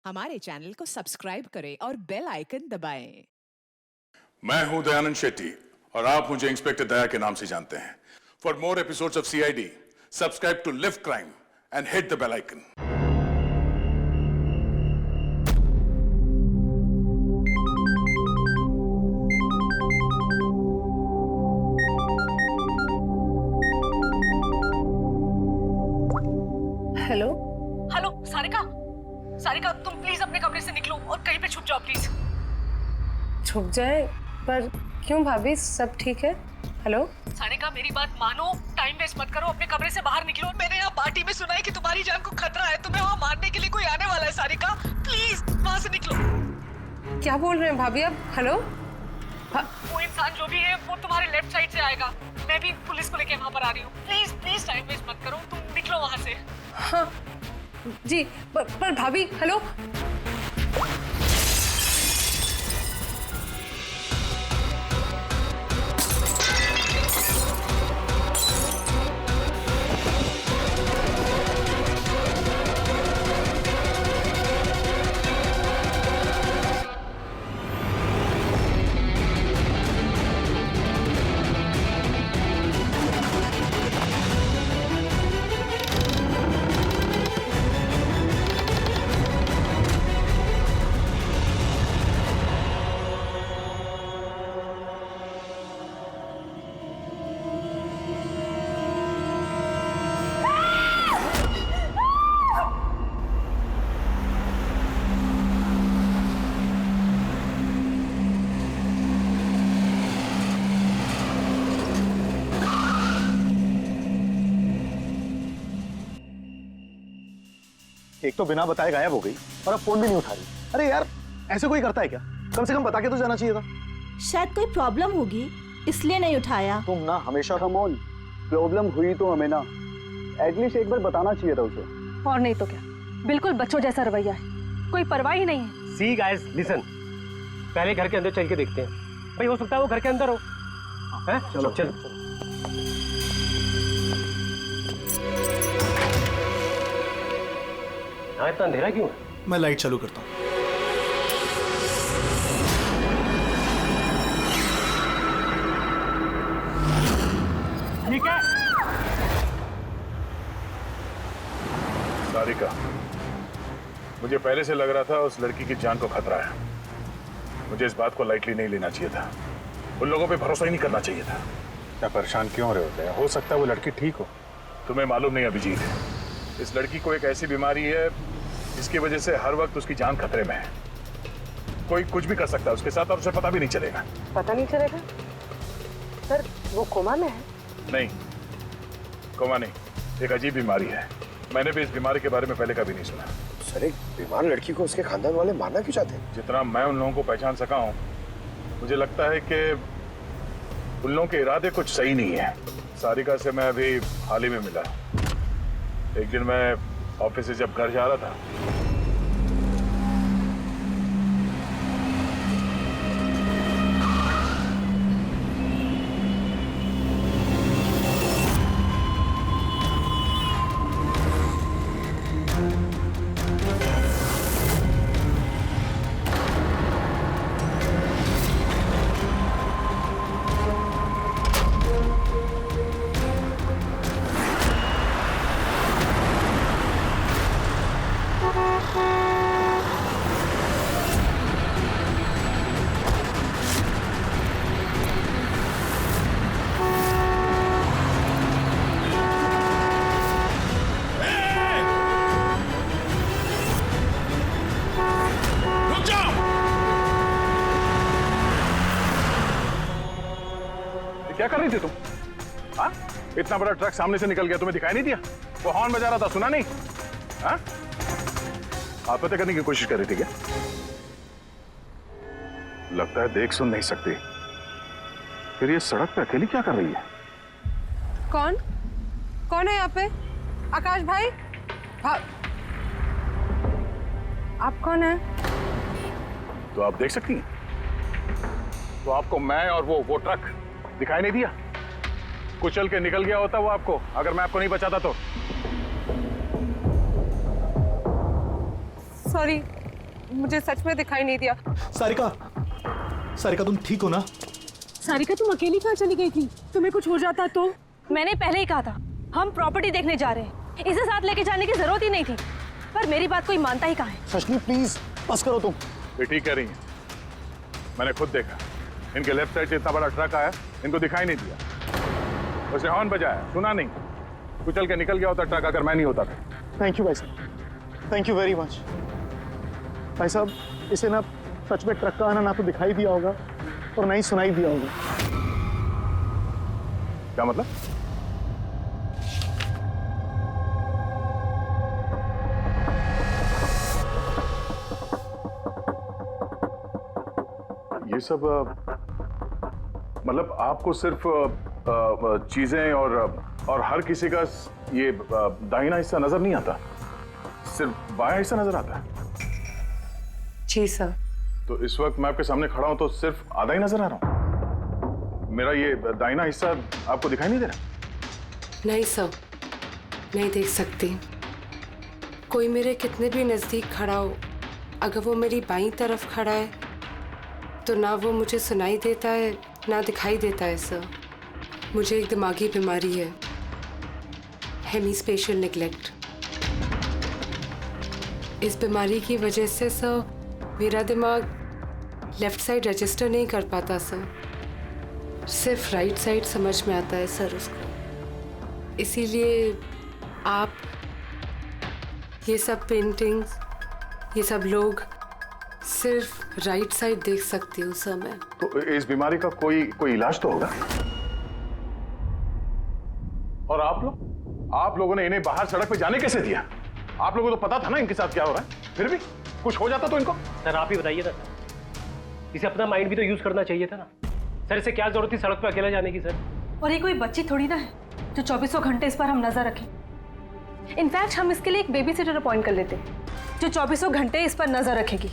हमारे चैनल को सब्सक्राइब करें और बेल आइकन दबाएं। मैं हूं दयानंद शेट्टी और आप मुझे इंस्पेक्टर दया के नाम से जानते हैं। For more episodes of CID, subscribe to live crime and hit the bell icon. Hello hello Sarika, Sarika तुम प्लीज अपने कमरे से निकलो और कहीं पे छुप जाओ प्लीज। छुप जाए? पर क्यों भाभी, सब ठीक है? हेलो सारिका मेरी बात मानो, टाइम वेस्ट मत करो, अपने कमरे से बाहर निकलो। मैंने यहाँ पार्टी में सुना है कि तुम्हारी जान को खतरा है, तुम्हें वहाँ मारने के लिए कोई आने वाला है। सारिका प्लीज वहाँ से निकलो। क्या बोल रहे हैं भाभी आप? हेलो वो इंसान जो भी है वो तुम्हारे लेफ्ट साइड से आएगा। मैं भी पुलिस को लेके वहाँ पर आ रही हूँ। प्लीज प्लीज टाइम वेस्ट मत करो, तुम निकलो वहाँ से। हाँ जी, पर भाभी हेलो। एक तो बिना बताए गायब हो गई और अब फोन भी नहीं उठा रही। अरे यार, ऐसे कोई करता है क्या? कम से कम बता के तो जाना चाहिए था। शायद कोई प्रॉब्लम होगी इसलिए नहीं उठाया। तुम ना हमेशा कम ऑन, प्रॉब्लम हुई तो हमें ना एटलीस्ट एक बार बताना चाहिए था उसे। और नहीं तो क्या, बिल्कुल बच्चों जैसा रवैया है, कोई परवाह ही नहीं है। सी गाइस लिसन, पहले घर के अंदर चल के देखते हैं। भाई हो सकता है वो घर के अंदर हो। हैं? चलो चल। यहाँ इतना अंधेरा क्यों है? मैं लाइट चालू करता हूँ। ठीक है। सारिका, मुझे पहले से लग रहा था उस लड़की की जान को खतरा है। मुझे इस बात को लाइटली नहीं लेना चाहिए था। उन लोगों पे भरोसा ही नहीं करना चाहिए था। क्या परेशान क्यों रहे होते हैं? हो सकता है वो लड़की ठीक हो। तुम्हें मालूम नहीं अभिजीत, इस लड़की को एक ऐसी बीमारी है जिसकी वजह से हर वक्त उसकी जान खतरे में है। कोई कुछ भी कर सकता है उसके साथ और उसे पता भी नहीं चलेगा। पता नहीं चलेगा? सर वो कोमा में है? नहीं, कोमा नहीं, एक अजीब बीमारी है। मैंने भी इस बीमारी के बारे में पहले कभी नहीं सुना। सर, एक बीमार लड़की को उसके खानदान वाले मारना क्यों चाहते हैं? जितना मैं उन लोगों को पहचान सका हूँ, मुझे लगता है कि उन लोगों के इरादे कुछ सही नहीं है। सारिका से मैं अभी हाल ही में मिला। एक दिन मैं ऑफिस से जब घर जा रहा था, क्या कर रही थी तुम? हाँ? इतना बड़ा ट्रक सामने से निकल गया, तुम्हें दिखाई नहीं दिया? वो हॉर्न बजा रहा था, सुना नहीं? हाँ? आत्महत्या करने की कोशिश कर रही थी क्या? लगता है देख सुन नहीं सकती। फिर ये सड़क पे अकेली क्या कर रही है? कौन है यहाँ पे? आकाश भाई? आप कौन है? तो आप देख सकती हैं? तो आपको मैं और वो ट्रक दिखाई नहीं दिया? कुचल के निकल गया होता वो आपको, अगर मैं आपको नहीं बचाता तो। सॉरी मुझे सच में दिखाई नहीं दिया। सारिका, सारिका तुम ठीक हो ना? सारिका तुम अकेली कहाँ चली गई थी? तुम्हें कुछ हो जाता तो? मैंने पहले ही कहा था हम प्रॉपर्टी देखने जा रहे हैं, इसे साथ लेके जाने की जरूरत ही नहीं थी, पर मेरी बात कोई मानता ही कहाँ है। सचनी प्लीज बस करो तुम। ये ठीक कह रही हैं। मैंने खुद देखा, इनके लेफ्ट साइड से इतना बड़ा ट्रक आया, इनको दिखाई नहीं दिया। उसने हॉर्न बजाया, सुना नहीं, कुचल के निकल गया होता ट्रक अगर मैं नहीं होता था। थैंक यू भाई साहब, थैंक यू वेरी मच। भाई साहब, इसे ना सच में ट्रक का आना ना तो दिखाई दिया होगा और ना ही सुनाई दिया होगा। क्या मतलब? ये सब मतलब आपको सिर्फ चीजें और हर किसी का ये दाहिना हिस्सा नजर नहीं आता, सिर्फ बायां हिस्सा नजर आता है। जी सर। तो इस वक्त मैं आपके सामने खड़ा हूं तो सिर्फ आधा ही नजर आ रहा हूं। मेरा ये दाहिना हिस्सा आपको दिखाई नहीं दे रहा? नहीं सर, नहीं देख सकती। कोई मेरे कितने भी नजदीक खड़ा हो, अगर वो मेरी बाईं तरफ खड़ा है तो ना वो मुझे सुनाई देता है ना दिखाई देता है सर। मुझे एक दिमागी बीमारी है, हेमीस्पेशियल नेग्लेक्ट। इस बीमारी की वजह से सर मेरा दिमाग लेफ्ट साइड रजिस्टर नहीं कर पाता सर, सिर्फ राइट साइड समझ में आता है सर उसको। इसीलिए आप ये सब पेंटिंग्स, ये सब लोग सिर्फ राइट साइड देख सकती हूँ सर मैं। तो इस बीमारी का कोई इलाज तो होगा? और आप लोगों ने इन्हें बाहर सड़क पे जाने कैसे दिया? आप लोगों को तो पता था ना इनके साथ क्या हो रहा है, फिर भी कुछ हो जाता तो इनको। सर आप ही बताइए ना, इसे अपना माइंड भी तो यूज करना चाहिए था ना। सर इसे क्या जरूरत थी सड़क पे अकेला जाने की सर? और ये कोई बच्ची थोड़ी ना है जो 24 घंटे इस पर हम नजर रखें। इनफैक्ट हम इसके लिए एक बेबी सिटर अपॉइंट कर लेते जो 24 घंटे इस पर नजर रखेगी।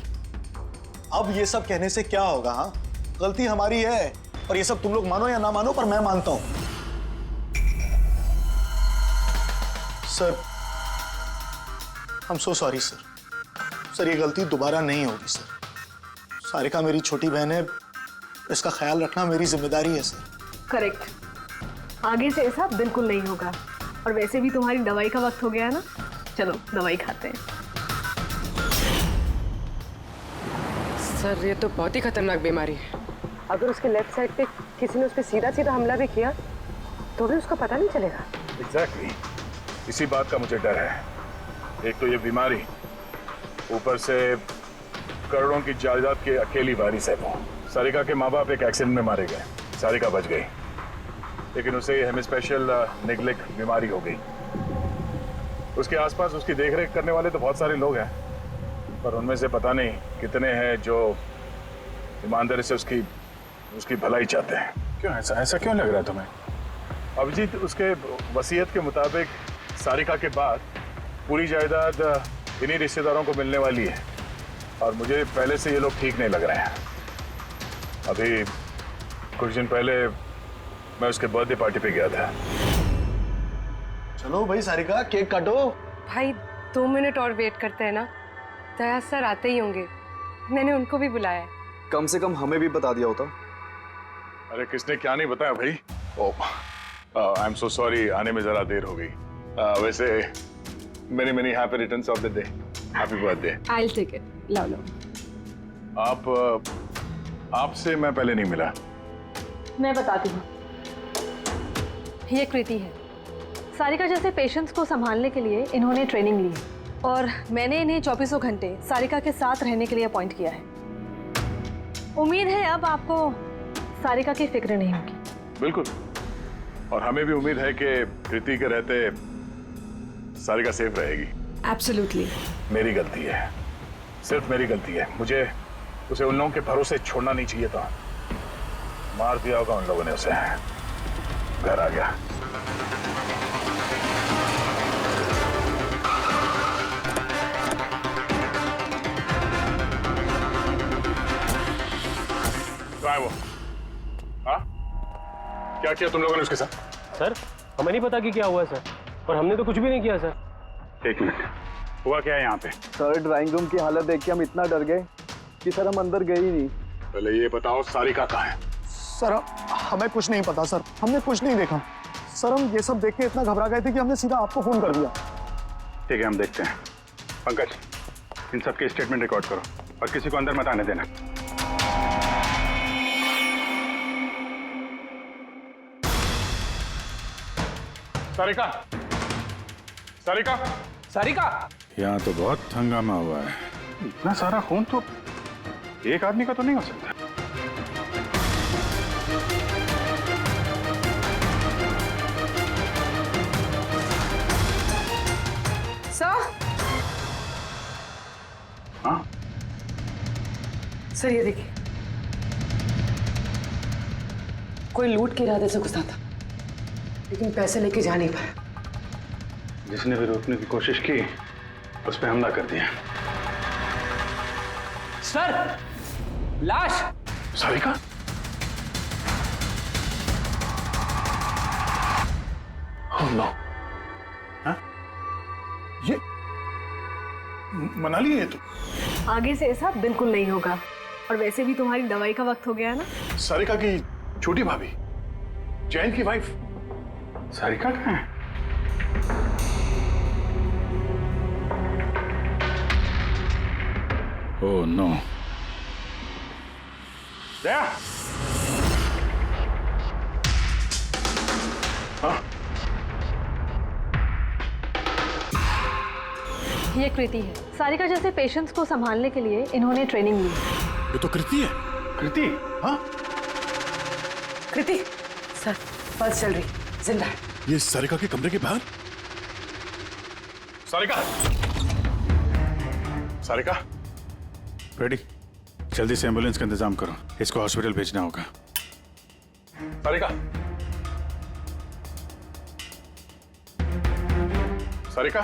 अब ये सब कहने से क्या होगा? हाँ, गलती हमारी है और ये सब तुम लोग मानो या ना मानो पर मैं मानता हूं। Sir I am so sorry sir. Sir ये गलती दोबारा नहीं होगी सर। सारिका मेरी छोटी बहन है, इसका ख्याल रखना मेरी जिम्मेदारी है सर। करेक्ट, आगे से ऐसा बिल्कुल नहीं होगा। और वैसे भी तुम्हारी दवाई का वक्त हो गया है ना, चलो दवाई खाते हैं। सर ये तो बहुत ही खतरनाक बीमारी है। अगर उसके लेफ्ट साइड पे किसी ने उस पर सीधा सीधा हमला भी किया तो भी उसका पता नहीं चलेगा। एग्जैक्टली, इसी बात का मुझे डर है। एक तो ये बीमारी, ऊपर से करोड़ों की जायदाद की अकेली वारिस है वो। सारिका के माँ बाप एक एक्सीडेंट में मारे गए, सारिका बच गई, लेकिन उसे हेमीस्पेशियल नेग्लेक्ट बीमारी हो गई। उसके आसपास उसकी देखरेख करने वाले तो बहुत सारे लोग हैं, पर उनमें से पता नहीं कितने हैं जो ईमानदारी से उसकी भलाई चाहते हैं। क्यों ऐसा क्यों लग रहा है तुम्हें? अभिजीत, उसके वसीयत के मुताबिक सारिका के बाद पूरी जायदाद इन्हीं रिश्तेदारों को मिलने वाली है, और मुझे पहले से ये लोग ठीक नहीं लग रहे हैं। अभी कुछ दिन पहले मैं उसके बर्थडे पार्टी पे गया था। चलो भाई सारिका, केक काटो। भाई 2 मिनट और वेट करते हैं ना, दया सर आते ही होंगे। मैंने उनको भी बुलाया है। कम से कम हमें भी बता दिया होता। अरे किसने क्या नहीं बताया भाई। आई एम सो सॉरी, आने में जरा देर हो गई। वैसे many happy returns of the day, happy birthday. I will take it, लो लो। आपसे मैं पहले नहीं मिला। मैं बताती हूँ, ये कृति है। सारिका जैसे पेशेंट्स को संभालने के लिए इन्होंने ट्रेनिंग ली है, और मैंने इन्हें 24 घंटे सारिका के साथ रहने के लिए अपॉइंट किया है। उम्मीद है अब आपको सारिका की फिक्र नहीं होगी। बिल्कुल, और हमें भी उम्मीद है कि कृति के रहते सारिका सेफ रहेगी। एब्सोल्युटली। मेरी गलती है, सिर्फ मेरी गलती है। मुझे उसे उन लोगों के भरोसे छोड़ना नहीं चाहिए था। मार दिया होगा उन लोगों ने उसे। घर आ गया। तो है वो? हाँ, क्या किया तुम लोगों ने उसके साथ? सर हमें नहीं पता कि क्या हुआ सर, और हमने तो कुछ भी नहीं किया सर। एक मिनट, हुआ क्या है यहाँ पे? सर ड्राइंग रूम की हालत देख के हम इतना डर गए कि सर हम अंदर गए ही नहीं। पहले ये बताओ सारिका कहाँ है? सर हमें कुछ नहीं पता सर, हमने कुछ नहीं देखा सर। हम ये सब देख के इतना घबरा गए थे कि हमने सीधा आपको फोन कर दिया। ठीक है, हम देखते हैं। पंकज, इन सबके स्टेटमेंट रिकॉर्ड करो और किसी को अंदर मत आने देना। सारिका, सारिका, सारिका! यहाँ तो बहुत हंगामा हुआ है। इतना सारा खून तो एक आदमी का तो नहीं हो सकता। सर, हाँ? सर ये देखिए, कोई लूट के इरादे से घुसा था लेकिन पैसे लेके जा नहीं पाया। जिसने भी रोकने की कोशिश की उस पर हमला कर दिया। सर, लाश! सारिका? Oh no! हाँ? ये मना लिए है तू? आगे से ऐसा बिल्कुल नहीं होगा। और वैसे भी तुम्हारी दवाई का वक्त हो गया है ना। सारिका की छोटी भाभी, जैन की वाइफ। सारिका कहाँ है? Oh no! दया! हाँ? ये कृति है। सारिका जैसे पेशेंट्स को संभालने के लिए इन्होंने ट्रेनिंग ली। ये तो कृति है। कृति? हाँ? कृति, सर पल्स चल रही, जिंदा है। ये सारिका के कमरे के बाहर? सारिका! सारिका? रेडी? जल्दी से एम्बुलेंस का इंतजाम करो, इसको हॉस्पिटल भेजना होगा। सारिका! सारिका?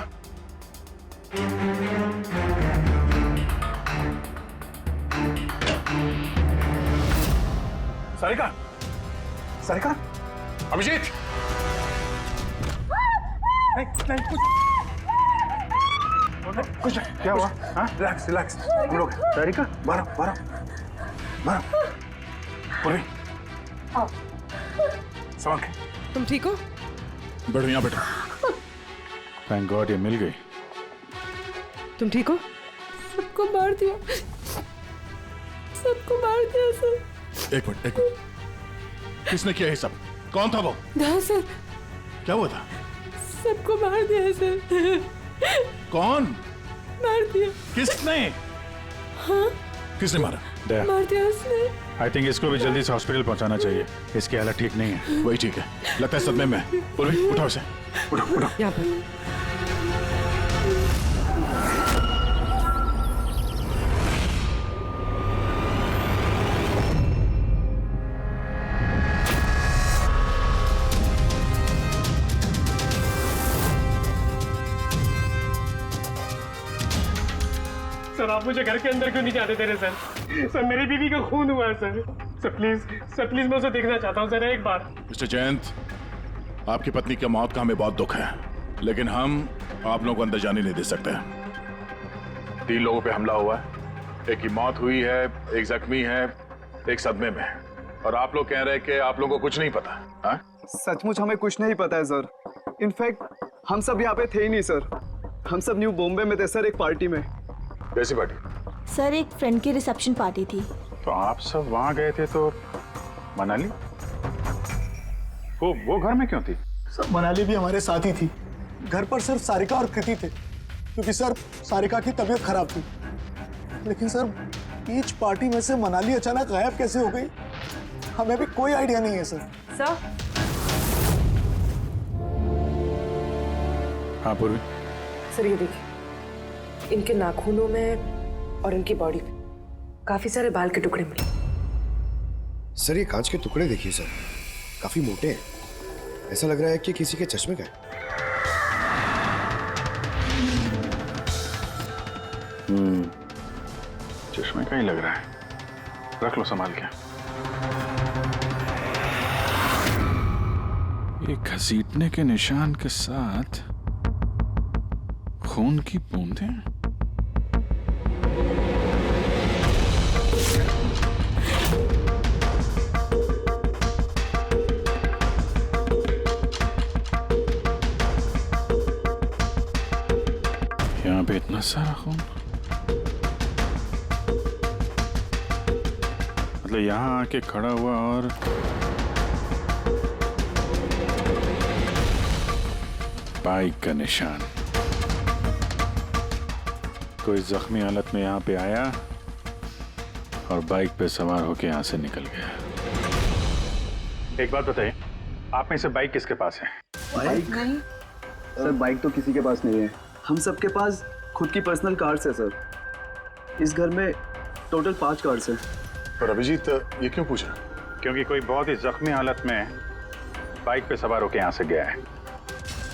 सारिका? सारिका? अभिजीत! कुछ क्या हुआ? हाँ? रिलैक्स रिलैक्स, हम लोग। सारिका, बारह पूरी संभाल के। तुम ठीक हो? बैठो यहाँ बैठो। थैंक गॉड ये मिल गई। तुम ठीक हो? सबको मार दिया, सबको मार दिया सर। एक मिनट। किसने किया ये सब? कौन था वो? हाँ सर। क्या हुआ था? सबको मार दिया सर। कौन मार दिया? किसने? हाँ? किसने मारा? मार दिया उसने। आई थिंक इसको भी जल्दी से हॉस्पिटल पहुंचाना चाहिए। इसकी हालत ठीक नहीं है। वही ठीक है, लगता है सदमे में है। पूर्वी उठाओ इसे, उठाओ। यहाँ पर। सर आप मुझे घर के अंदर क्यों नहीं जाने दे रहे सर? सर मेरी बीवी का खून हुआ है सर। सर प्लीज मैं उसे देखना चाहता हूँ सर एक बार। मिस्टर जयंत, आपकी पत्नी की मौत का हमें बहुत दुख है, लेकिन हम आप लोगों को अंदर जाने नहीं दे सकते। 3 लोगों पे हमला हुआ है, एक की मौत हुई है, एक जख्मी है, एक सदमे में है, और आप लोग कह रहे हैं कि आप लोगों को कुछ नहीं पता। हाँ? सचमुच हमें कुछ नहीं पता है सर। इनफैक्ट हम सब यहाँ पे थे ही नहीं सर। हम सब न्यू बॉम्बे में थे सर, एक पार्टी में। कैसी पार्टी? सर एक फ्रेंड की रिसेप्शन पार्टी थी। तो आप सब वहां गए थे तो मनाली? वो घर में क्यों थी? सर मनाली भी हमारे साथ ही थी। घर पर सिर्फ सारिका और कृति थे, क्योंकि सर सारिका की तबीयत खराब थी। लेकिन सर बीच पार्टी में से मनाली अचानक गायब कैसे हो गई, हमें भी कोई आइडिया नहीं है सर। सर? हाँ पूर्वी। सर ये देखिए, इनके नाखूनों में और इनकी बॉडी पे काफी सारे बाल के टुकड़े मिले। सर ये कांच के टुकड़े देखिए सर, काफी मोटे हैं। ऐसा लग रहा है कि किसी के चश्मे का है। चश्मे का ही लग रहा है। रख लो संभाल के। ये घसीटने के निशान के साथ खून की बूंदें। यहाँ पे इतना सारा खून, मतलब यहाँ आके खड़ा हुआ और बाइक का निशान। कोई जख्मी हालत में यहाँ पे आया और बाइक पे सवार होके यहाँ से निकल गया। एक बात बताइए, आप में से बाइक किसके पास है? बाइक नहीं सर, बाइक तो किसी के पास नहीं है। हम सबके पास खुद की पर्सनल कार्स है सर। इस घर में टोटल 5 कार्स हैं। पर अभिजीत ये क्यों पूछा? क्योंकि कोई बहुत ही जख्मी हालत में बाइक पे सवार होके यहाँ से गया है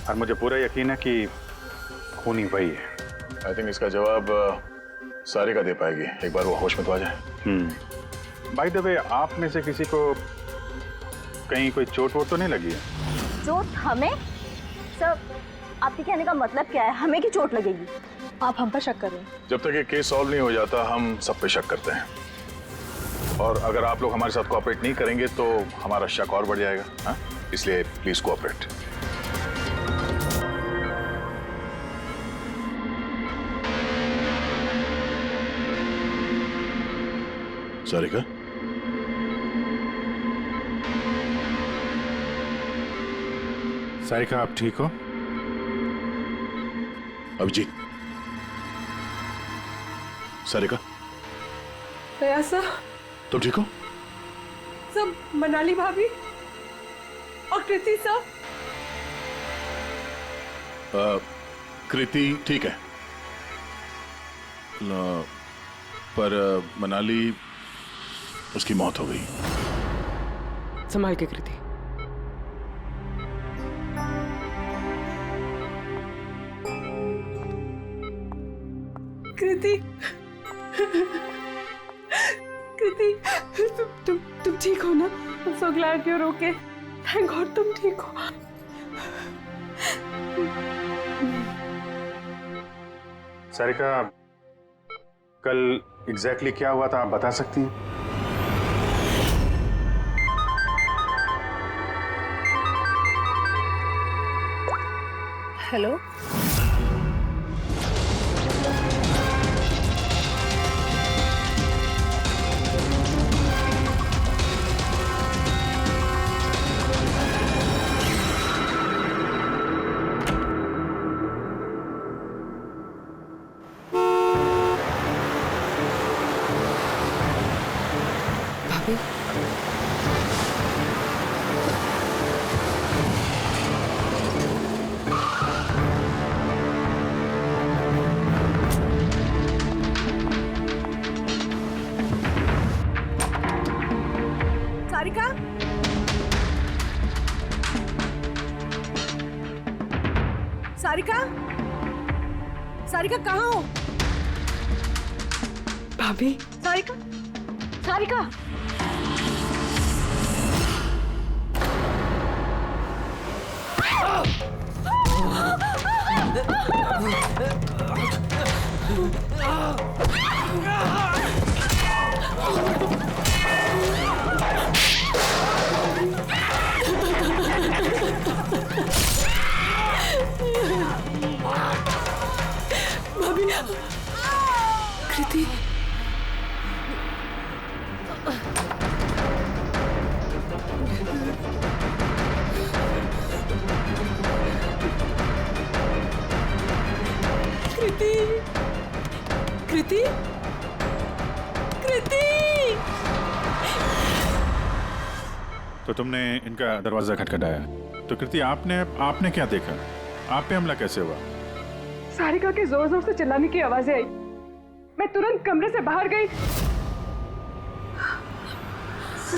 और मुझे पूरा यकीन है कि खूनी वही है। आई थिंक इसका जवाब सारिका दे पाएगी, एक बार वो होश में तो आ जाए। बाय द वे, आप में से किसी को कहीं कोई चोट वोट तो नहीं लगी है? चोट हमें? सर, आपके कहने का मतलब क्या है? हमें की चोट लगेगी? आप हम पर शक कर रहे हैं? जब तक ये केस सॉल्व नहीं हो जाता हम सब पे शक करते हैं, और अगर आप लोग हमारे साथ कोऑपरेट नहीं करेंगे तो हमारा शक और बढ़ जाएगा। हाँ? इसलिए प्लीज कोऑपरेट। सारिका, सारिका आप ठीक हो? अभिजीत, सारिका, दया सर, तुम ठीक हो? सब मनाली भाभी और कृति सर। कृति ठीक है, पर मनाली, उसकी मौत हो गई। संभाल के कृति। कृति, कृति, तुम ठीक हो ना? I'm so glad you're okay. Thank God तुम ठीक हो। सारिका, कल एग्जैक्टली क्या हुआ था आप बता सकती हैं? हेलो, सारिका, सारिका, सारिका कहाँ हो? भाभी, सारिका, सारिका, कृति, कृति, कृति, कृति। तो तुमने इनका दरवाजा खटखटाया, तो कृति आपने क्या देखा? आप पे हमला कैसे हुआ? सारिका के जोर जोर से चिल्लाने की आवाजें आई। मैं तुरंत कमरे से बाहर गई।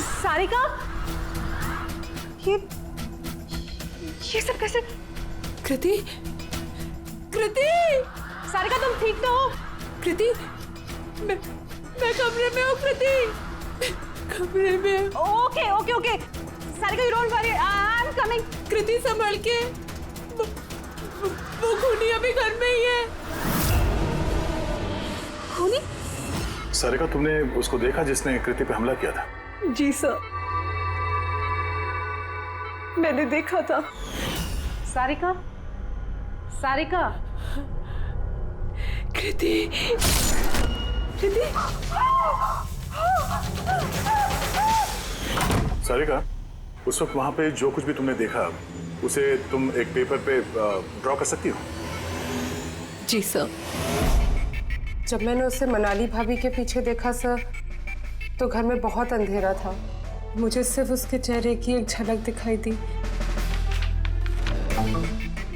सारिका, ये सब कैसे? कृति, कृति, सारिका तुम ठीक तो हो? कृति, मैं कमरे में हूँ। कृति, कमरे में। Okay okay okay, Sarika you don't worry, I am coming. Kriti संभल के, वो खूनी अभी घर में ही है। खूनी? सारिका, तुमने उसको देखा जिसने कृति पे हमला किया था? जी सर, मैंने देखा था। सारिका, सारिका, कृति, कृति। सारिका, उस वक्त वहां पे जो कुछ भी तुमने देखा उसे तुम एक पेपर पे ड्रॉ कर सकती हो? जी सर। जब मैंने उसे मनाली भाभी के पीछे देखा सर, तो घर में बहुत अंधेरा था। मुझे सिर्फ उसके चेहरे की एक झलक दिखाई दी।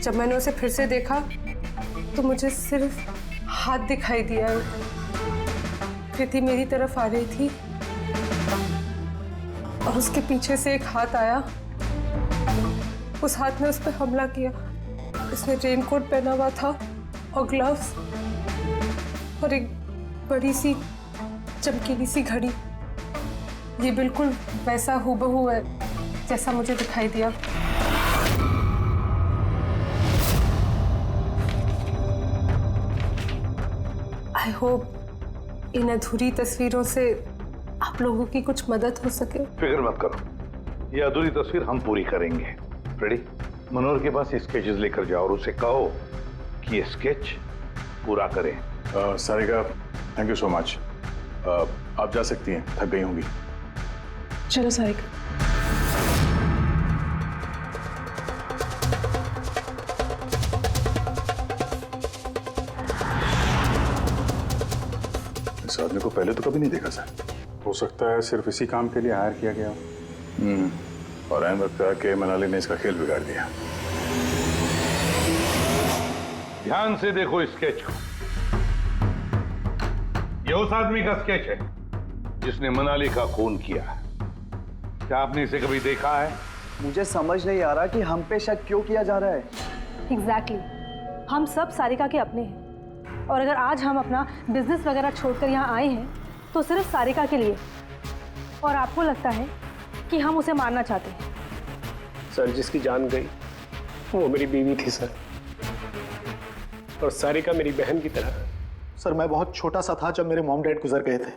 जब मैंने उसे फिर से देखा तो मुझे सिर्फ हाथ दिखाई दिया। कृति मेरी तरफ आ रही थी और उसके पीछे से एक हाथ आया। उस हाथ ने उस पर हमला किया। उसने रेनकोट पहना हुआ था और ग्लव्स और एक बड़ी सी चमकीली सी घड़ी। ये बिल्कुल वैसा हूबहू है जैसा मुझे दिखाई दिया। आई होप इन अधूरी तस्वीरों से आप लोगों की कुछ मदद हो सके। फिक्र मत करो, ये अधूरी तस्वीर हम पूरी करेंगे। फ्रेडी, मनोहर के पास स्केचेस लेकर जाओ और उसे कहो कि ये स्केच पूरा करें। Sarika, thank you so much. आप जा सकती हैं, थक गई होंगी। चलो सारिका। इस आदमी को पहले तो कभी नहीं देखा सर। हो सकता है सिर्फ इसी काम के लिए हायर किया गया। और ऐन वक्त आके मनाली ने इसका खेल बिगाड़ दिया। ध्यान से देखो इस स्केच को। ये उस आदमी का स्केच है जिसने मनाली का खून किया। क्या आपने इसे कभी देखा है? मुझे समझ नहीं आ रहा कि हम पे शक क्यों किया जा रहा है। एग्जैक्टली, हम सब सारिका के अपने हैं और अगर आज हम अपना बिजनेस वगैरह छोड़कर यहाँ आए हैं तो सिर्फ सारिका के लिए। और आपको लगता है कि हम उसे मारना चाहते हैं? सर, जिसकी जान गई वो मेरी बीवी थी सर, और सारिका मेरी बहन की तरह। सर, मैं बहुत छोटा सा था जब मेरे मॉम डैड गुजर गए थे।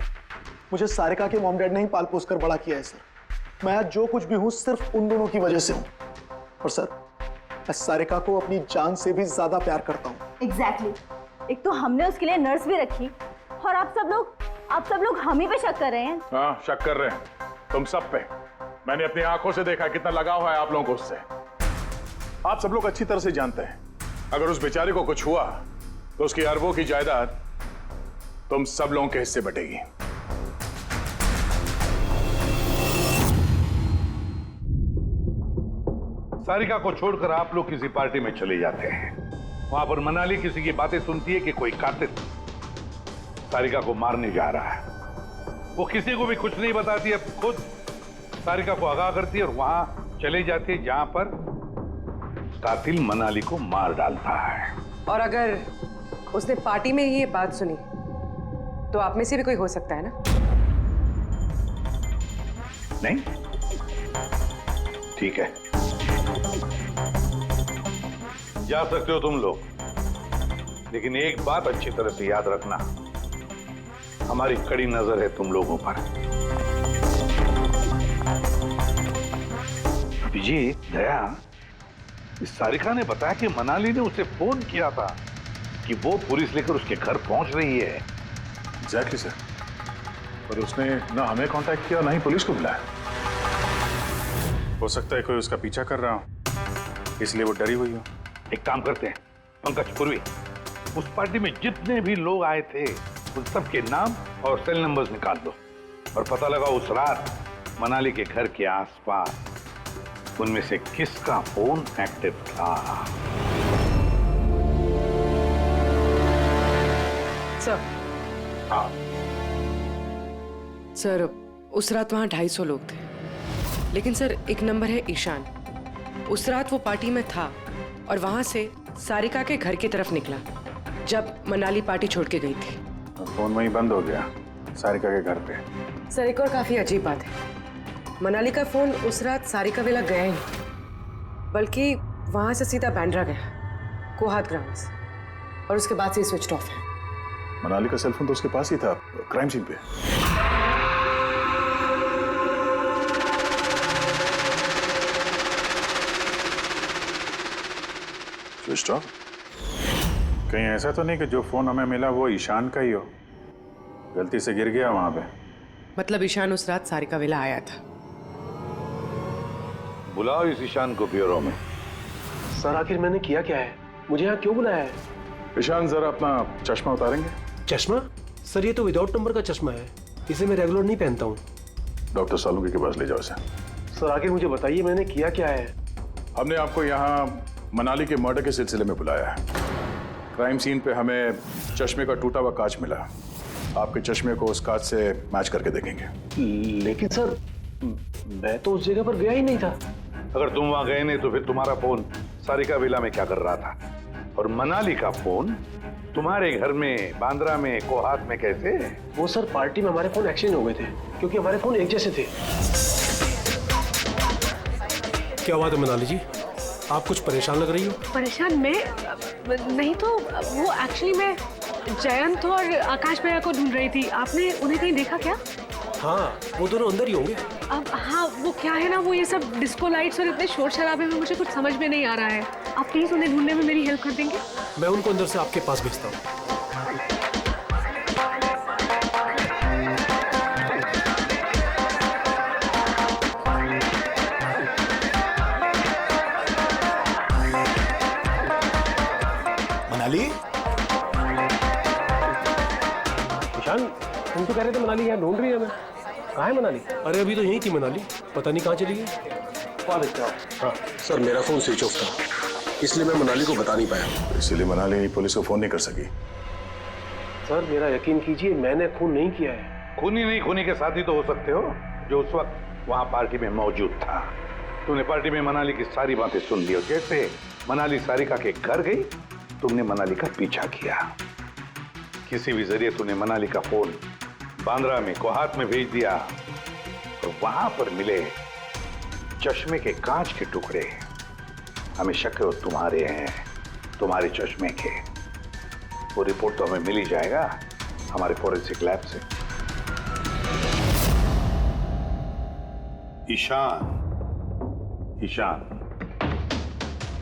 मुझे सारिका के मॉम डैड ने ही पाल पोस कर बड़ा किया है सर। मैं आज जो कुछ भी हूँ सिर्फ उन दोनों की वजह से हूँ। और सर, मैं सारिका को अपनी जान से भी ज्यादा प्यार करता हूँ। एग्जैक्टली। एक तो हमने उसके लिए नर्स भी रखी और आप सब लोग हम ही पे शक कर रहे हैं। हाँ, शक कर रहे हैं तुम सब पे। मैंने अपनी आंखों से देखा कितना लगाव है आप लोगों को उससे। आप सब लोग अच्छी तरह से जानते हैं अगर उस बेचारे को कुछ हुआ तो उसकी अरबों की जायदाद तुम सब लोगों के हिस्से बटेगी। सारिका को छोड़कर आप लोग किसी पार्टी में चले जाते हैं। वहां पर मनाली किसी की बातें सुनती है कि कोई कातिल सारिका को मारने जा रहा है। वो किसी को भी कुछ नहीं बताती है, खुद सारिका को आगाह करती है और वहां चले जाती है जहां पर कातिल मनाली को मार डालता है। और अगर उसने पार्टी में ये बात सुनी तो आप में से भी कोई हो सकता है ना? नहीं? ठीक है, जा सकते हो तुम लोग, लेकिन एक बात अच्छी तरह से याद रखना, हमारी कड़ी नजर है तुम लोगों पर। विजय, दया, इस सारिका ने बताया कि मनाली ने उसे फोन किया था कि वो पुलिस लेकर उसके घर पहुंच रही है। एग्जैक्टली सर, पर उसने ना हमें कांटेक्ट किया ना ही पुलिस को बुलाया। हो सकता है कोई उसका पीछा कर रहा हो, इसलिए वो डरी हुई हो। एक काम करते हैं पंकज, पूर्वी, उस पार्टी में जितने भी लोग आए थे उन सबके नाम और सेल नंबर्स निकाल दो और पता लगा उस रात मनाली के घर के आसपास उनमें से किसका फोन एक्टिव था। सर, हाँ सर, उस रात वहाँ 250 लोग थे, लेकिन सर एक नंबर है ईशान। उस रात वो पार्टी में था और वहाँ से सारिका के घर की तरफ निकला जब मनाली पार्टी छोड़ के गई थी। फोन वहीं बंद हो गया सारिका के घर पे। सर, एक और काफी अजीब बात है, मनाली का फोन उस रात सारिका विला गया ही नहीं, बल्कि वहाँ से सीधा बांद्रा गया। कोहात ग्राउंड्स, और उसके बाद से स्विच ऑफ है। मनाली का सेलफोन तो उसके पास ही था क्राइम सीन पे। Switch off? कहीं ऐसा तो नहीं कि जो फोन हमें मिला वो ईशान का ही हो, गलती से गिर गया वहां पे? मतलब ईशान उस रात सारिका विला आया था। बुलाओ इस ईशान को ब्यूरो में। सर आखिर मैंने किया क्या है? मुझे यहाँ क्यों बुलाया है? ईशान जरा अपना चश्मा उतारेंगे? चश्मा? सर ये तो विदाउट नंबर का चश्मा है, इसे मैं रेगुलर नहीं पहनता हूँ। डॉक्टर सालुंके के पास ले जाओ इसे। सर आखिर मुझे बताइए मैंने किया क्या है? हमने आपको यहाँ मनाली के मर्डर के सिलसिले में बुलाया है। क्राइम सीन पे हमें चश्मे का टूटा हुआ कांच मिला। आपके चश्मे को उस कांच से मैच करके देखेंगे। लेकिन सर मैं तो उस जगह पर गया ही नहीं था। अगर तुम वहां गए नहीं तो फिर तुम्हारा फोन सारिका विला में क्या कर रहा था? और मनाली का फोन तुम्हारे घर में बांद्रा में कोहात में कैसे? वो सर पार्टी में हमारे फोन एक्सचेंज हो गए थे, क्योंकि हमारे फोन एक जैसे थे। क्या बात है मनाली जी, आप कुछ परेशान लग रही हो? परेशान मैं नहीं, तो वो एक्चुअली मैं जयंत और आकाश भैया को ढूंढ रही थी। आपने उन्हें कहीं देखा क्या? हाँ वो दोनों अंदर ही होंगे। अब हाँ, वो क्या है ना, वो ये सब डिस्को लाइट्स और इतने शोर शराबे में मुझे कुछ समझ में नहीं आ रहा है। आप प्लीज उन्हें ढूंढने में मेरी हेल्प कर देंगे? मैं उनको अंदर से आपके पास भेजता हूँ। मनाली? ईशान तुम तो कह रहे थे मनाली यहाँ ढूंढ रही है हमें। कहाँ है मनाली? अरे अभी तो यहीं थी मनाली, पता नहीं कहाँ चली गई। हाँ सर, मेरा फोन स्विच ऑफ था, इसलिए मैं मनाली को बता नहीं पाया। इसीलिए मनाली पुलिस को फोन नहीं कर सकी। सर मेरा यकीन कीजिए, मैंने खून नहीं किया है। खूनी नहीं, खूनी के साथी तो हो सकते हो जो उस वक्त वहां पार्टी में मौजूद था। तुमने पार्टी में मनाली की सारी बातें सुन ली और जैसे मनाली सारिका के घर गई तुमने मनाली का पीछा किया। किसी भी जरिए तुमने मनाली का फोन बांद्रा में कोहात में भेज दिया तो वहां पर मिले चश्मे के कांच के टुकड़े हमें शक है तुम्हारे हैं, तुम्हारे चश्मे के। वो रिपोर्ट तो हमें मिल ही जाएगा हमारे फोरेंसिक लैब से। ईशान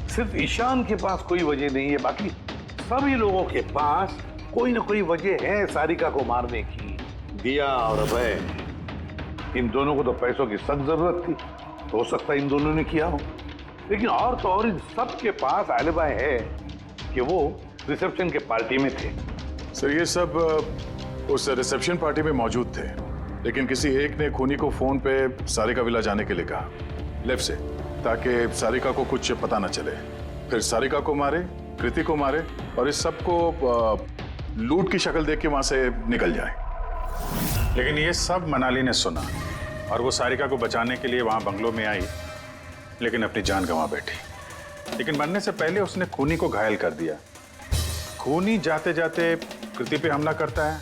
सिर्फ ईशान के पास कोई वजह नहीं है, बाकी सभी लोगों के पास कोई ना कोई वजह है सारिका को मारने की। दिया और अभय, इन दोनों को तो पैसों की सख्त जरूरत थी, तो हो सकता है इन दोनों ने किया हो। लेकिन और तो और इन सब के पास एलिबाई है कि वो रिसेप्शन के पार्टी में थे। सर ये सब उस रिसेप्शन पार्टी में मौजूद थे, लेकिन किसी एक ने खूनी को फोन पे सारिका विला जाने के लिए कहा लेफ्ट से, ताकि सारिका को कुछ पता न चले। फिर सारिका को मारे, कृति को मारे और इस सब को लूट की शक्ल देख के वहां से निकल जाए। लेकिन ये सब मनाली ने सुना और वो सारिका को बचाने के लिए वहां बंगलों में आई, लेकिन अपनी जान गंवा बैठी। लेकिन मरने से पहले उसने खूनी को घायल कर दिया। खूनी जाते जाते कृति पे हमला करता है,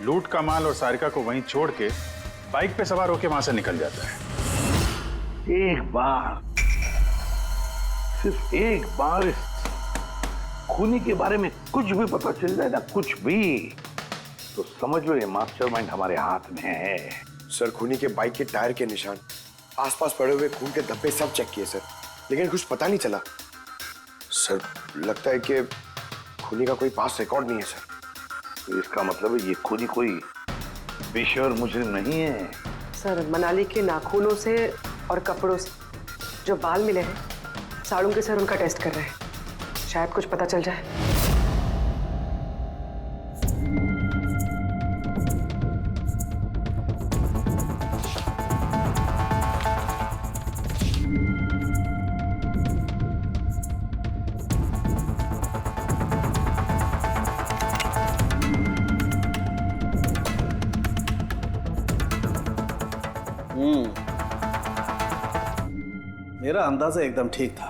लूट का माल और सारिका को वहीं छोड़ के बाइक पे सवार होकर वहां से निकल जाता है। एक बार, सिर्फ एक बार इस खूनी के बारे में कुछ भी पता चल जाए ना, कुछ भी, तो समझ लो ये मास्टरमाइंड हमारे हाथ में है। सर खूनी के बाइक के टायर के निशान, आसपास पड़े हुए खून के धब्बे सब चेक किए सर, लेकिन कुछ पता नहीं चला। सर लगता है कि खूनी का कोई पास रिकॉर्ड नहीं है सर। तो इसका मतलब है ये खूनी कोई पेशेवर मुजरिम नहीं है। सर मनाली के नाखूनों से और कपड़ों से जो बाल मिले हैं, सालुंके सर उनका टेस्ट कर रहे हैं, शायद कुछ पता चल जाए। मेरा अंदाजा एकदम ठीक था।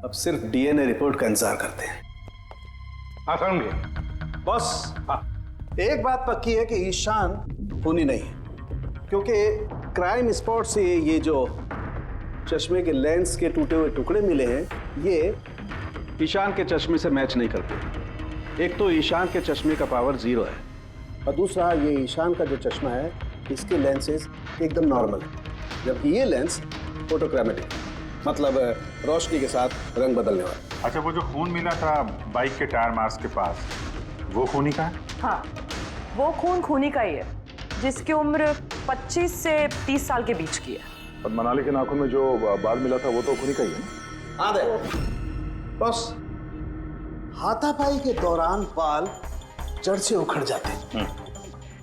अब सिर्फ डीएनए रिपोर्ट का इंतजार करते हैं। आसान भी बॉस, एक बात पक्की है कि ईशान खूनी नहीं है, क्योंकि क्राइम स्पॉट से ये जो चश्मे के लेंस के टूटे हुए टुकड़े मिले हैं, ये ईशान के चश्मे से मैच नहीं करते। एक तो ईशान के चश्मे का पावर 0 है और दूसरा ये ईशान का जो चश्मा है इसके लेंसेज एकदम नॉर्मल है, जबकि ये लेंस फोटोक्रोमेटिक, मतलब रोशनी के साथ रंग बदलने वाला। अच्छा, वो जो खून मिला था बाइक के टायर मार्क्स के पास, वो खूनी का है? हाँ, वो खून खूनी का ही है, जिसकी उम्र 25 से 30 साल के बीच की है। और मनाली के नाखून में जो बाल मिला था वो तो खूनी का ही है ना? हाँ दे बस, हाथापाई के दौरान बाल जड़ से उखड़ जाते हैं,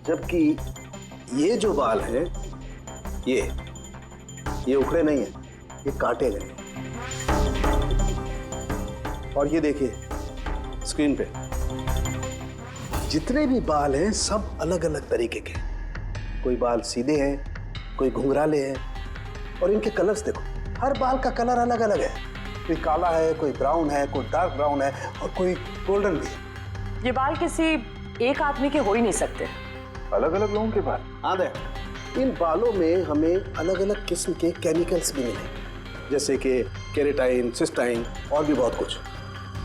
जबकि ये जो बाल है ये उखड़े नहीं है, ये काटे गए। और ये देखिए स्क्रीन पे जितने भी बाल हैं सब अलग अलग तरीके के, कोई बाल सीधे हैं, कोई घुंघराले हैं, और इनके कलर्स देखो, हर बाल का कलर अलग अलग है, कोई काला है, कोई ब्राउन है, कोई डार्क ब्राउन है और कोई गोल्डन भी है। ये बाल किसी एक आदमी के हो ही नहीं सकते। अलग अलग लोगों के बाल? हाँ दे, इन बालों में हमें अलग अलग किस्म के केमिकल्स भी मिले, जैसे कि केराटिन, सिस्टाइन और भी बहुत कुछ।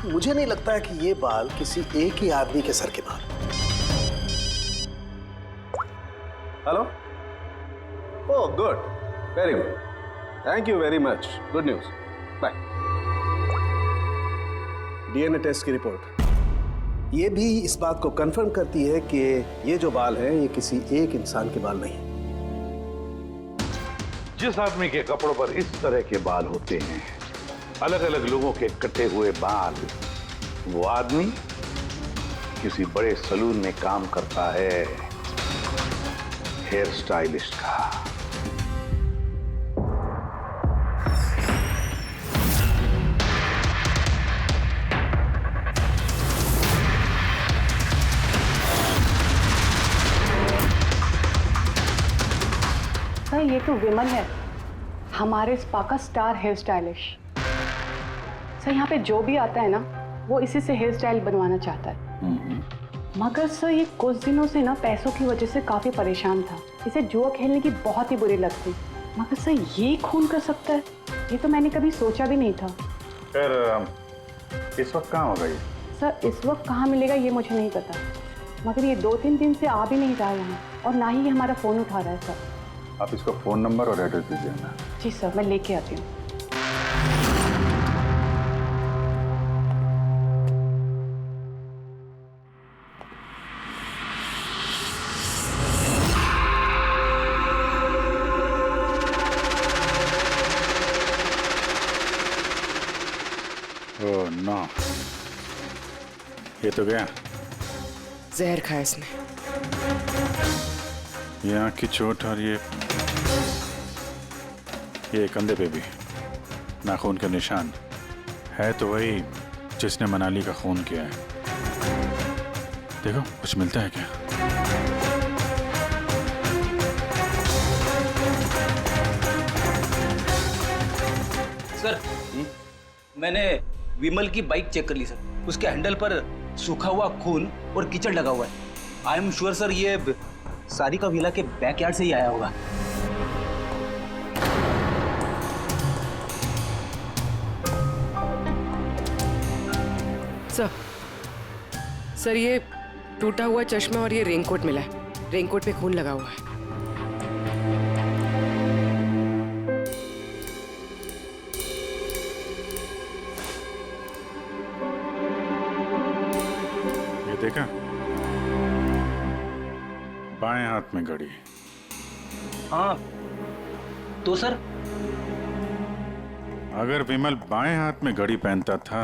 मुझे नहीं लगता है कि ये बाल किसी एक ही आदमी के सर के बाल। Hello? Oh good, very good, thank you very much, good news, bye. DNA test की रिपोर्ट ये भी इस बात को कंफर्म करती है कि ये जो बाल हैं ये किसी एक इंसान के बाल नहीं है। जिस आदमी के कपड़ों पर इस तरह के बाल होते हैं, अलग अलग लोगों के कटे हुए बाल, वो आदमी किसी बड़े सलून में काम करता है, हेयर स्टाइलिस्ट का। सर ये तो विमल है, हमारे स्पा का स्टार हेयर स्टाइलिश। सर यहाँ पे जो भी आता है ना वो इसी से हेयर स्टाइल बनवाना चाहता है। मगर सर ये कुछ दिनों से ना पैसों की वजह से काफी परेशान था, इसे जुआ खेलने की बहुत ही बुरी लत थी। मगर सर ये खून कर सकता है, ये तो मैंने कभी सोचा भी नहीं था। फिर इस वक्त कहाँ होगा ये? सर इस वक्त कहाँ मिलेगा ये मुझे नहीं पता, मगर ये 2-3 दिन से आ भी नहीं रहा है यहाँ, और ना ही ये हमारा फोन उठा रहा है। सर आप इसको फोन नंबर और एड्रेस दीजिए ना। जी सर, मैं लेके आती हूँ। ओह नो, ये तो गया। जहर खाया इसने। ये आँख की चोट और ये कंधे पे भी नाखून के निशान है, तो वही जिसने मनाली का खून किया है। देखो कुछ मिलता है क्या? सर मैंने विमल की बाइक चेक कर ली सर, उसके हैंडल पर सूखा हुआ खून और कीचड़ लगा हुआ है। आई एम श्योर सर ये सारिका विला के बैकयार्ड से ही आया होगा। सर ये टूटा हुआ चश्मा और ये रेनकोट मिला है, रेनकोट पे खून लगा हुआ है। ये देखा, बाएं हाथ में घड़ी। हाँ तो सर अगर विमल बाएं हाथ में घड़ी पहनता था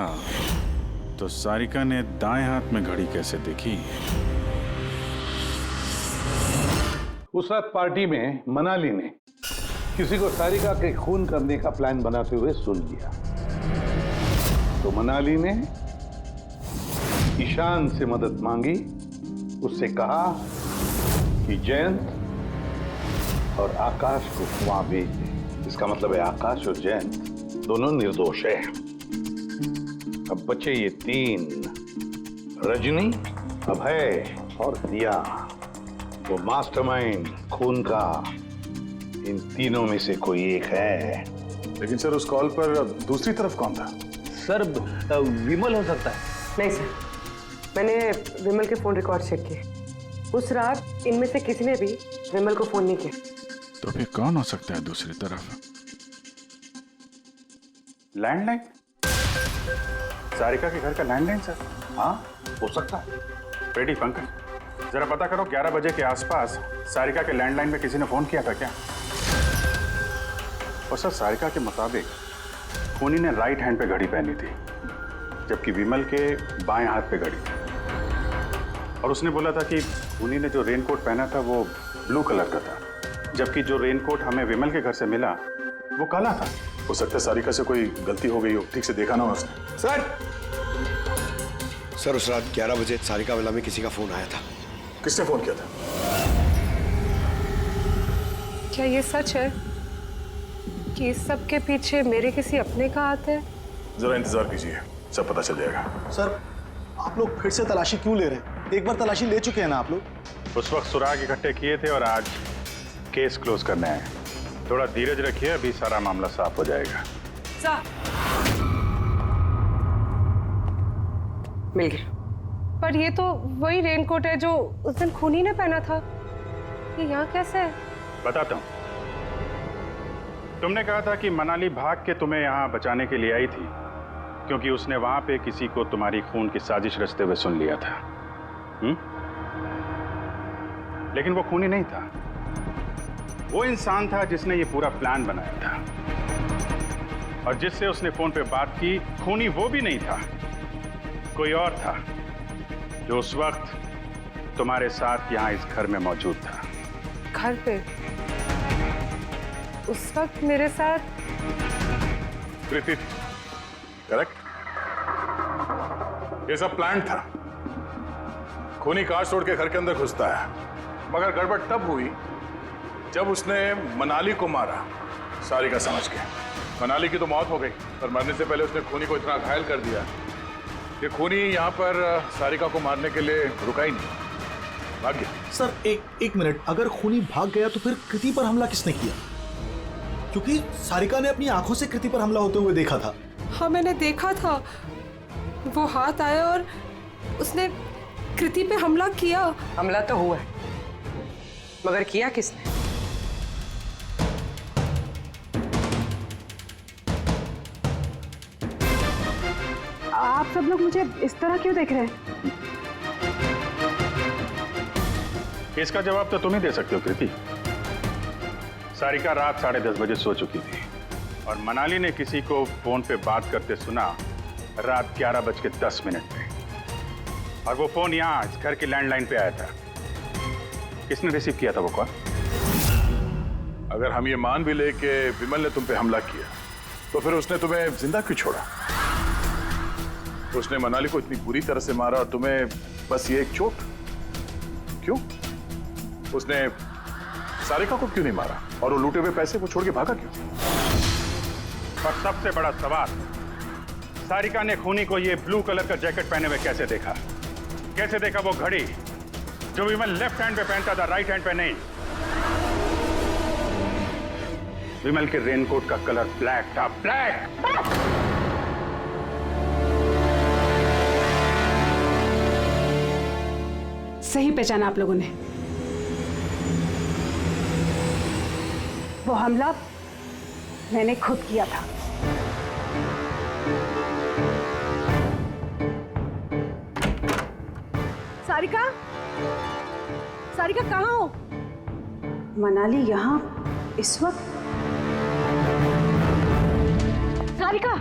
तो सारिका ने दाएं हाथ में घड़ी कैसे देखी? उस रात पार्टी में मनाली ने किसी को सारिका के खून करने का प्लान बनाते हुए सुन लिया, तो मनाली ने ईशान से मदद मांगी, उससे कहा कि जयंत और आकाश को वहां भेज दे। इसका मतलब है आकाश और जयंत दोनों निर्दोष है। अब बचे ये 3, रजनी, अभय और दिया। वो मास्टरमाइंड खून का इन तीनों में से कोई एक है। लेकिन सर उस कॉल पर दूसरी तरफ कौन था? सर विमल हो सकता है। नहीं सर, मैंने विमल के फोन रिकॉर्ड चेक किए। उस रात इनमें से किसी ने भी विमल को फोन नहीं किया। तो फिर कौन हो सकता है दूसरी तरफ? लैंडलाइन? सारिका के घर का लैंडलाइन सर? हाँ, हो सकता है। बेटी पंकज, जरा पता करो 11 बजे के आसपास सारिका के लैंडलाइन में किसी ने फोन किया था क्या? और सर, सारिका के मुताबिक खूनी ने राइट हैंड पे घड़ी पहनी थी, जबकि विमल के बाएं हाथ पे घड़ी थी। और उसने बोला था कि खूनी ने जो रेनकोट पहना था वो ब्लू कलर का था, जबकि जो रेनकोट हमें विमल के घर से मिला वो काला था। हो सकता है सारिका से कोई गलती हो गई हो, ठीक से देखा ना हो उसने। सर उस रात 11 बजे सारिका विला में किसी का फोन आया था। किसने फोन किया था? क्या ये सच है कि इस सब के पीछे मेरे किसी अपने का हाथ है? जरा इंतजार कीजिए, सब पता चल जाएगा। सर, आप लोग फिर से तलाशी क्यों ले रहे हैं? एक बार तलाशी ले चुके हैं ना आप लोग। उस वक्त सुराग इकट्ठे किए थे और आज केस क्लोज करने आए। थोड़ा धीरज रखिए, अभी सारा मामला साफ हो जाएगा। मिल गया। पर ये तो वही रेनकोट है जो उस दिन खूनी ने पहना था। ये यहाँ कैसे है? बताता हूँ। तुमने कहा था कि मनाली भाग के तुम्हें यहाँ बचाने के लिए आई थी, क्योंकि उसने वहां पे किसी को तुम्हारी खून की साजिश रचते हुए सुन लिया था। लेकिन वो खूनी नहीं था, वो इंसान था जिसने ये पूरा प्लान बनाया था। और जिससे उसने फोन पे बात की, खूनी वो भी नहीं था, कोई और था जो उस वक्त तुम्हारे साथ यहाँ इस घर में मौजूद था। घर पे? उस वक्त मेरे साथ कृति, करेक्ट? ये सब प्लान था। खूनी कांच तोड़ के घर के अंदर घुसता है, मगर गड़बड़ तब हुई जब उसने मनाली को मारा, सारिका समझ के। मनाली की तो मौत हो गई, पर मरने से पहले उसने खूनी को इतना घायल कर दिया कि खूनी यहाँ पर सारिका को मारने के लिए रुका ही नहीं, भाग गया। सर एक मिनट, अगर खूनी भाग गया तो फिर कृति पर हमला किसने किया? क्योंकि सारिका ने अपनी आंखों से कृति पर हमला होते हुए देखा था। हाँ, मैंने देखा था। वो हाथ आया और उसने कृति पे हमला किया। हमला तो हुआ है, मगर किया किसने? आप सब लोग मुझे इस तरह क्यों देख रहे हैं? इसका जवाब तो तुम ही दे सकते हो कृति। सारिका रात 10:30 बजे सो चुकी थी और मनाली ने किसी को फोन पे बात करते सुना रात 11:10 पे, और वो फोन यहाँ इस घर की लैंडलाइन पे आया था। किसने रिसीव किया था वो कॉल? अगर हम ये मान भी ले कि विमल ने तुम पे हमला किया, तो फिर उसने तुम्हें जिंदा क्यों छोड़ा? उसने मनाली को इतनी बुरी तरह से मारा और तुम्हें बस ये एक चोट? क्यों? उसने सारिका को क्यों नहीं मारा? और वो लूटे हुए पैसे वो छोड़ के भागा क्यों? और सबसे बड़ा सवाल, सारिका ने खूनी को ये ब्लू कलर का जैकेट पहने हुए कैसे देखा? कैसे देखा वो घड़ी जो विमल लेफ्ट हैंड पे पहनता था, राइट हैंड पे नहीं? विमल के रेनकोट का कलर ब्लैक था, ब्लैक। सही पहचाना आप लोगों ने। वो हमला मैंने खुद किया था। सारिका, सारिका कहाँ हो? मनाली यहाँ इस वक्त? सारिका,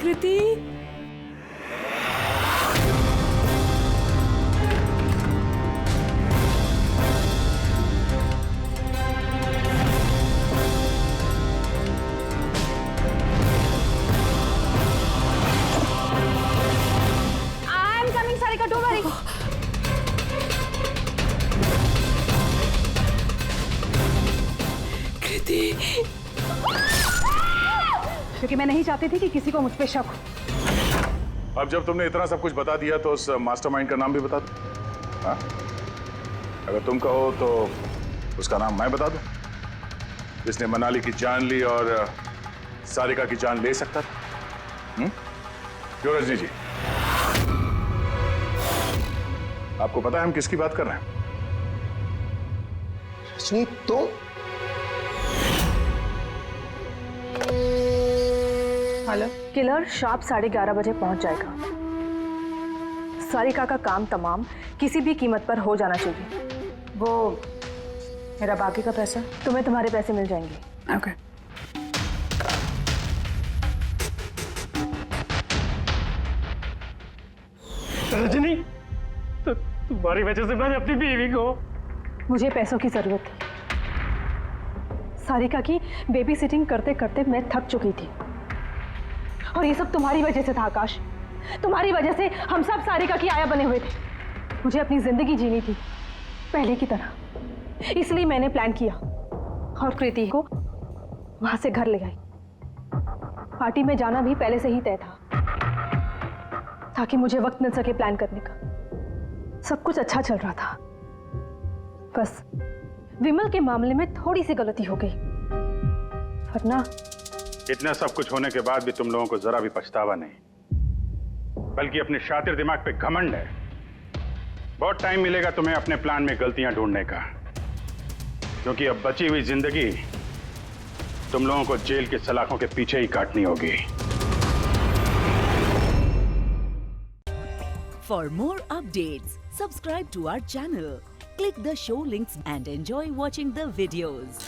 कृति, कृति, क्योंकि मैं नहीं चाहती थी कि किसी को मुझ पे शक हो। अब जब तुमने इतना सब कुछ बता दिया तो उस मास्टरमाइंड का नाम भी बता दो। हाँ? अगर तुम कहो तो उसका नाम मैं बता दूं, जिसने मनाली की जान ली और सारिका की जान ले सकता था। क्यों रजनी जी, आपको पता है हम किसकी बात कर रहे हैं? रजनी, तो हेलो, किलर शार्प 11:30 बजे पहुंच जाएगा। सारिका का काम तमाम किसी भी कीमत पर हो जाना चाहिए। वो मेरा बाकी का पैसा, तुम्हें तुम्हारे पैसे मिल जाएंगे। ओके। रजनी, तो तुम्हारी वजह से मैंने अपनी बीवी को, मुझे पैसों की जरूरत थी। सारिका की बेबी सिटिंग करते करते मैं थक चुकी थी, और ये सब तुम्हारी वजह से था आकाश। तुम्हारी वजह से हम सब सारिका की आया बने हुए थे। मुझे अपनी जिंदगी जीनी थी पहले की तरह, इसलिए मैंने प्लान किया और कृति को वहां से घर ले गई। पार्टी में जाना भी पहले से ही तय था, ताकि मुझे वक्त मिल सके प्लान करने का। सब कुछ अच्छा चल रहा था, बस विमल के मामले में थोड़ी सी गलती हो गई, वरना इतना सब कुछ होने के बाद भी तुम लोगों को जरा भी पछतावा नहीं, बल्कि अपने शातिर दिमाग पे घमंड है। बहुत टाइम मिलेगा तुम्हें अपने प्लान में गलतियां ढूंढने का, क्योंकि अब बची हुई जिंदगी तुम लोगों को जेल के सलाखों के पीछे ही काटनी होगी। For more updates, subscribe to our channel, click the show links and enjoy watching the videos.